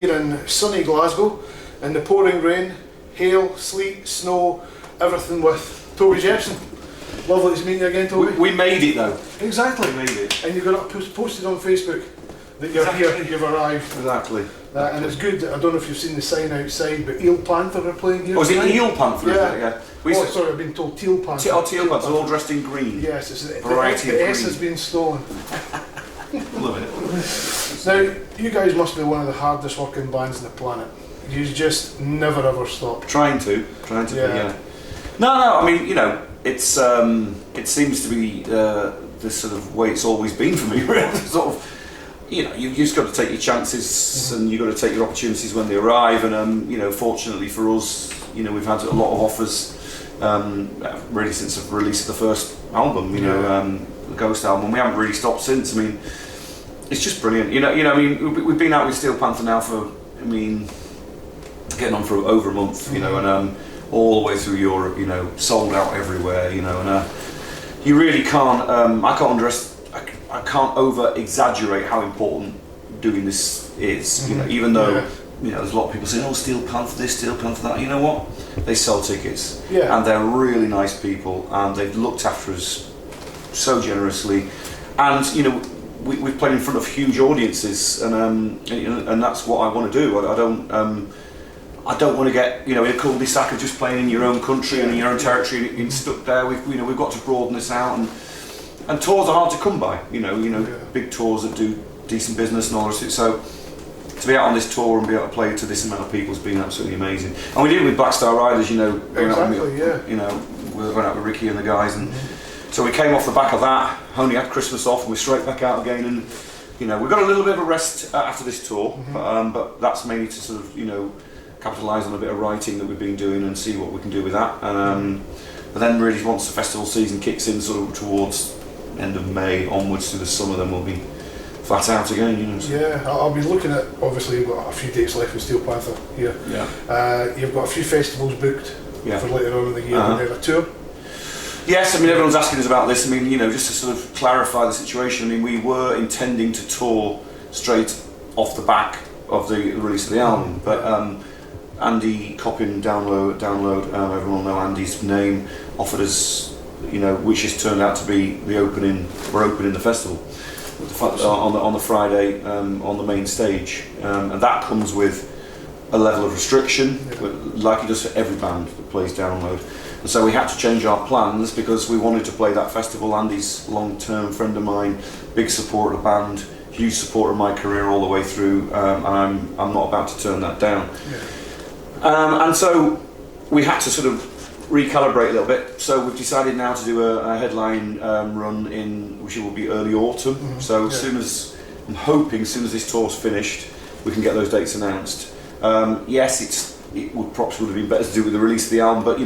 Here in sunny Glasgow, in the pouring rain, hail, sleet, snow, everything with Toby Jepson. Lovely to meet you again, Toby. We made it though. Exactly. We made it. And you got it posted on Facebook that you're here, you've arrived. Exactly. And it's good. I don't know if you've seen the sign outside, but Steel Panther are playing here. Oh, is it tonight. Steel Panther? Yeah. Yeah. Sorry, I've been told Steel Panther. Steel Panther, all dressed in green. Yes, the Variety of S green. has been stolen. Love it. Now, you guys must be one of the hardest working bands on the planet. You just never ever stop. Trying to Yeah. be, yeah. No, I mean, it's it seems to be this sort of way it's always been for me. Really. Sort of, you've just got to take your chances and you've got to take your opportunities when they arrive. And fortunately for us, we've had a lot of offers really since the release of the first album. The Ghost album. We haven't really stopped since. I mean, it's just brilliant. We've been out with Steel Panther now for, getting on for over a month. And all the way through Europe. Sold out everywhere. And you really can't. I can't over exaggerate how important doing this is. Even though there's a lot of people saying, "Oh, Steel Panther this, Steel Panther that." You know what? They sell tickets, and they're really nice people, and they've looked after us so generously. And we've played in front of huge audiences, and that's what I want to do. I don't want to get in a cul-de-sac of just playing in your own country and in your own territory and stuck there. We've got to broaden this out, and tours are hard to come by. Big tours that do decent business and all that. So to be out on this tour and be able to play to this amount of people has been absolutely amazing. And we did it with Black Star Riders. Exactly. We went out with Ricky and the guys, and so we came off the back of that. Only had Christmas off, and we're straight back out again. And we've got a little bit of a rest after this tour, but that's mainly to sort of capitalise on a bit of writing that we've been doing and see what we can do with that. And but then really once the festival season kicks in, sort of towards end of May onwards to the summer, then we'll be flat out again. So. Yeah, I'll be looking at. Obviously, you've got a few dates left with Steel Panther here. Yeah. You've got a few festivals booked for later on in the year. And then a tour. Yes, everyone's asking us about this. Just to sort of clarify the situation. We were intending to tour straight off the back of the release of the album, but Andy Coppin, download. Everyone will know Andy's name. Offered us, which has turned out to be the opening. We're opening the festival on the Friday on the main stage, and that comes with a level of restriction, like it does for every band that plays Download. And so we had to change our plans because we wanted to play that festival. Andy's long-term friend of mine, big supporter of the band, huge supporter of my career all the way through, and I'm not about to turn that down. And so we had to sort of recalibrate a little bit. So we've decided now to do a headline run which will be early autumn. So as soon as this tour's finished, we can get those dates announced. Yes, it would probably have been better to do with the release of the album, but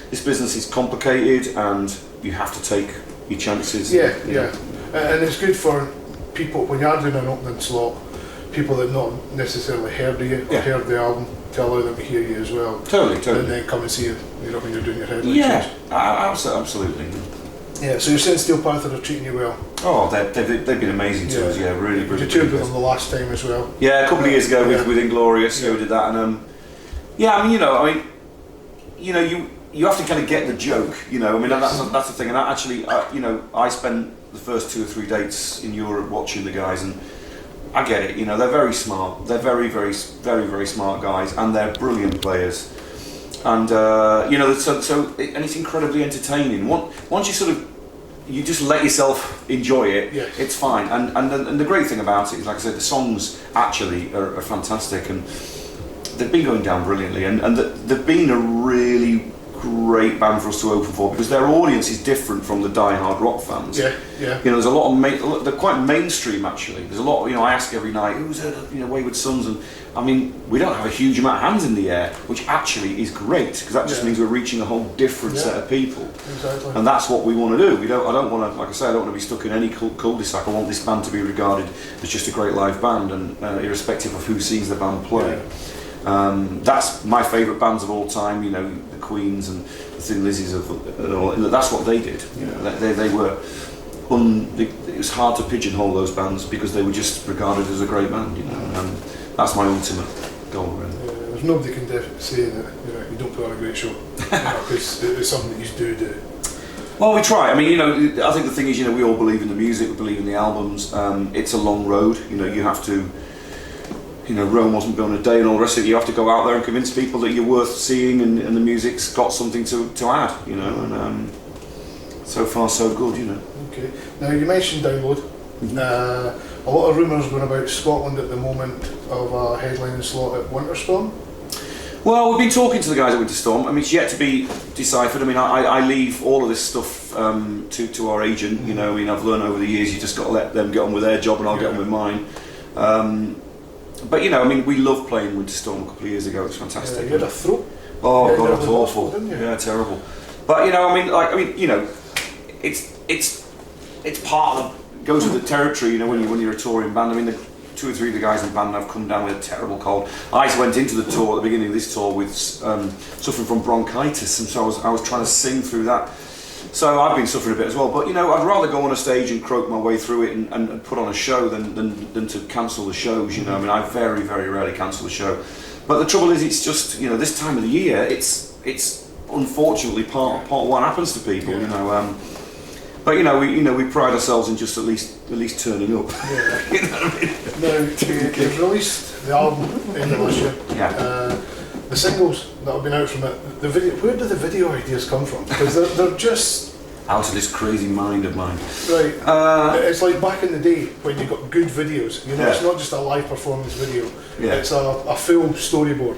this business is complicated and you have to take your chances. And it's good for people when you are doing an opening slot, people that not necessarily heard of you or heard the album, to allow them to hear you as well. Totally. And then come and see you, when you're doing your headline shows. Absolutely. Yeah, so you're saying Steel Panther are treating you well? Oh, they've been amazing to us. Yeah, really. You toured with them the last time as well. Yeah, a couple of years ago with Inglorious, we did that, and you have to kind of get the joke. That's the thing. And I spent the first 2 or 3 dates in Europe watching the guys, and I get it. They're very smart. They're very, very, very, very smart guys, and they're brilliant players. And so it's incredibly entertaining. Once you just let yourself enjoy it, it's fine. And the great thing about it is, like I said, the songs actually are fantastic, and they've been going down brilliantly. And they've been a really great band for us to open for because their audience is different from the die-hard rock fans. There's a lot of they're quite mainstream actually. There's a lot. I ask every night, who's heard of Wayward Sons, and we don't have a huge amount of hands in the air, which actually is great because that just means we're reaching a whole different set of people. Exactly. And that's what we want to do. I don't want to, like I say, I don't want to be stuck in any cul-de-sac. I want this band to be regarded as just a great live band, and irrespective of who sees the band play. That's my favourite bands of all time. The Queens and the Thin Lizzies that's what they did. They were. It was hard to pigeonhole those bands because they were just regarded as a great band. that's my ultimate goal, really. There's nobody can say that you don't put on a great show, because it's something that you do. Well, we try. I mean, I think the thing is, we all believe in the music, we believe in the albums. It's a long road. You have to. Rome wasn't built in a day, and all the rest of it. You have to go out there and convince people that you're worth seeing, and the music's got something to add. And so far so good. Okay. Now you mentioned download. A lot of rumours going about Scotland at the moment of a headlining slot at Winterstorm. Well, we've been talking to the guys at Winterstorm. I mean, it's yet to be deciphered. I mean, I leave all of this stuff to our agent. I've learned over the years you just got to let them get on with their job, and I'll get on with mine. But we loved playing Winterstorm a couple of years ago. It was fantastic. You had a throat. Oh God, it was awful. Didn't you? Yeah, terrible. But it's part of goes with the territory. When you're a touring band. I mean, the 2 or 3 of the guys in the band have come down with a terrible cold. I went into the tour at the beginning of this tour with suffering from bronchitis, and so I was trying to sing through that. So I've been suffering a bit as well. But I'd rather go on a stage and croak my way through it and put on a show than to cancel the shows. I very, very rarely cancel the show. But the trouble is, it's just this time of the year, it's unfortunately part of what happens to people. But we pride ourselves in just at least turning up. Yeah. You know what I mean? Now you've released the album in the last year. Yeah. The singles that have been out from it, the video. Where do the video ideas come from? Because they're just out of this crazy mind of mine. Right. It's like back in the day when you got good videos. It's not just a live performance video. Yeah. It's a full storyboard.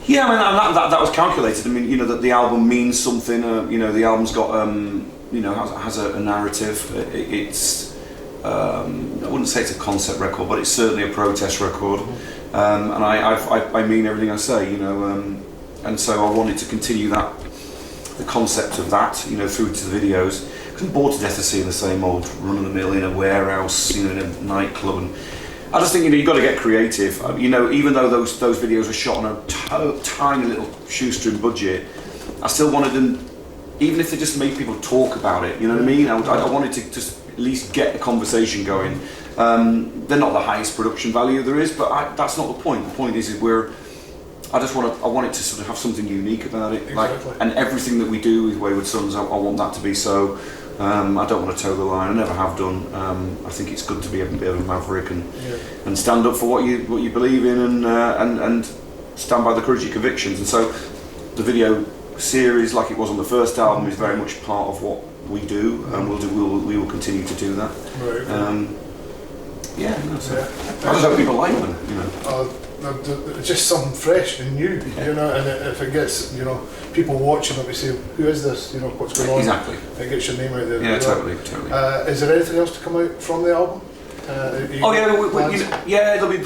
Yeah, I mean that was calculated. I mean, that the album means something. The album's got has a narrative. It's I wouldn't say it's a concept record, but it's certainly a protest record. And I mean everything I say, and so I wanted to continue the concept of that, through to the videos. I'm bored to death of seeing the same old run-of-the-mill in a warehouse, in a nightclub, and I just think you've got to get creative. Even though those videos were shot on a tiny little shoestring budget, I still wanted them, even if they just made people talk about it. You know what I mean? I wanted to just at least get a conversation going. They're not the highest production value there is, but that's not the point. The point is I want it to sort of have something unique about it. Exactly. And everything that we do with Wayward Sons, I want that to be so. I don't want to toe the line. I never have done. I think it's good to be a bit of a maverick and stand up for what you believe in and stand by the courage of your convictions. And so the video series, like it was on the first album, is very much part of what we do, and we will continue to do that. Right. I just hope people like them. It's just something fresh and new, and if it gets, people watching it, we say, who is this? What's going on? Exactly. It gets your name out there. Yeah, totally. Is there anything else to come out from the album? There'll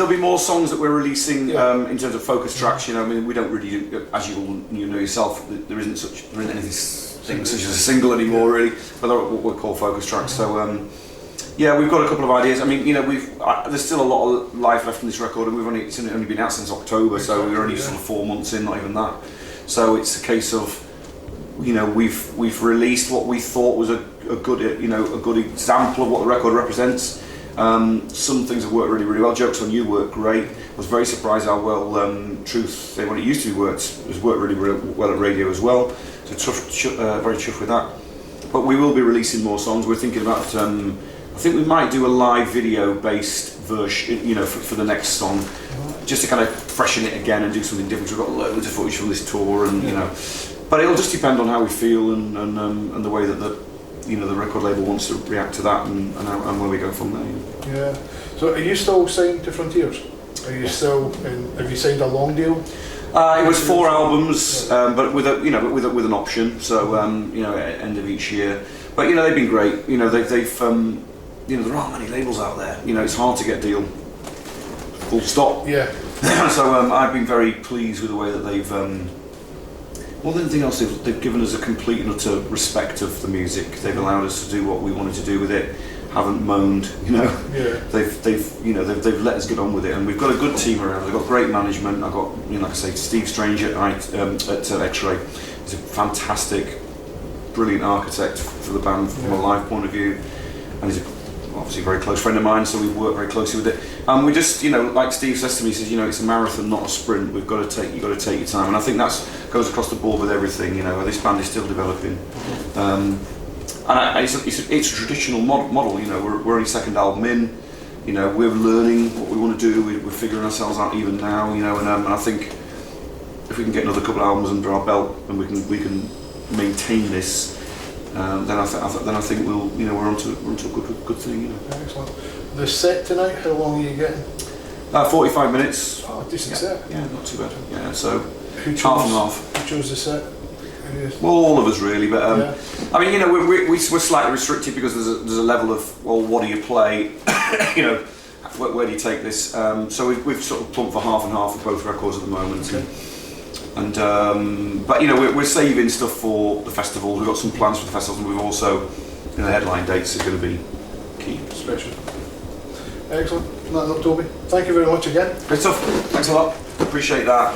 be more songs that we're releasing in terms of focus tracks. We don't really do, as you know yourself, there isn't anything such as a single anymore, really. But they're what we call focus tracks. So. We've got a couple of ideas. I mean, there's still a lot of life left in this record, and it's only been out since October, so we're only sort of 4 months in, not even that. So it's a case of, we've released what we thought was a good example of what the record represents. Some things have worked really, really well. Jokes on You worked great. I was very surprised how well Truth, when it used to be has worked really, really well at radio as well. So very chuffed with that. But we will be releasing more songs. We're thinking about. I think we might do a live video-based version, for the next song, just to kind of freshen it again and do something different. We've got loads of footage from this tour, and but it'll just depend on how we feel and the way that the record label wants to react to that and where we go from there. Yeah. So are you still signed to Frontiers? Are you still? Have you signed a long deal? It was 4 albums, but with an option. So at end of each year. But they've been great. They've there aren't many labels out there. It's hard to get a deal. Full stop. Yeah. So I've been very pleased with the way that they've. More than anything else, they've given us a complete and utter respect of the music. They've allowed us to do what we wanted to do with it. Haven't moaned. Yeah. They've let us get on with it, and we've got a good team around. They've got great management. I've got, like I say, Steve Strange at X-Ray. He's a fantastic, brilliant architect for the band from a live point of view, and he's obviously a very close friend of mine, so we work very closely with it. And we just, you know, like Steve says to me, he says, you know, it's a marathon, not a sprint. You've got to take your time, and I think that goes across the board with everything. You know, this band is still developing, and it's a traditional model. You know, we're only second album in. You know, we're learning what we want to do. We're figuring ourselves out even now. You know, and I think if we can get another couple of albums under our belt and we can maintain this. Then I think we'll, you know, we're onto a good thing, you know. Excellent. The set tonight, how long are you getting? 45 minutes. Oh, decent set. Yeah, not too bad. Yeah, so Who chose, half and half. Who chose the set? Well, all of us really, but I mean, you know, we're slightly restricted because there's a level of, well, what do you play? You know, where do you take this? So we've sort of plumped for half and half for both records at the moment. Okay. And but you know, we're saving stuff for the festivals. We've got some plans for the festivals, and we've also, you know, the headline dates are going to be key. Special. Excellent. Toby, thank you very much again. Great stuff. Thanks a lot. Appreciate that.